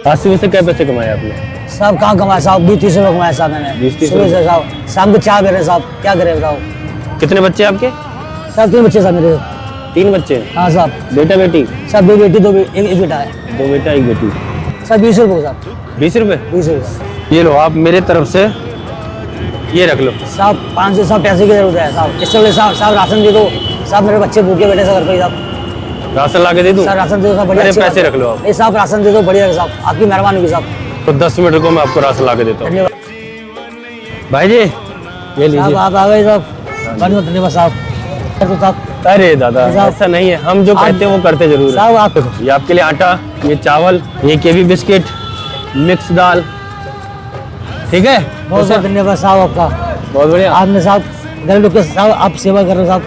80 में से क्या पैसे कमाए आपने? साहब कहाँ कमाया साहब, 20-30 रुपये कमाया साहब मैंने 20-30 सुबह से साहब, शाम को चाय दे रहे साहब, क्या करें बताओ। कितने बच्चे आपके? साहब 3 बच्चे साहब मेरे। 3 बच्चे? हाँ साहब। बेटा बेटी? साहब 2 बेटी एक बेटा है। 2 बेटा 1 बेटी। साहब 20 रुपये साहब। 20 रुपये? 20 रुपये। ये लो, आप मेरे तरफ से ये रख लो साहब। 500 साहब पैसे की जरूरत है साहब, इससे बोले साहब राशन दे दो साहब, मेरे बच्चे भूखे बैठे साहब घर पे साहब। राशन ला के दे दूं? सर राशन दे दो साहब, बढ़िया। अरे पैसे रख लो आप। साहब राशन दे दो, बढ़िया साहब, आपकी मेहरबानी होगी साहब। तो 10 मिनट को मैं आपको राशन ला के देता हूँ। धन्यवाद भाई जी ये साहब, लीजिए। आप आ गए साहब, बहुत धन्यवाद साहब। तो साहब अरे दादा साहब, ऐसा नहीं है, हम जो कहते हैं वो करते जरूर है। साहब आप ये आपके लिए आटा, ये चावल, ये केवी बिस्किट, मिक्स दाल, ठीक है? बहुत बहुत धन्यवाद साहब आपका। बहुत बढ़िया। आपने साहब गरीब लोग के साहब आप सेवा कर रहे हो साहब।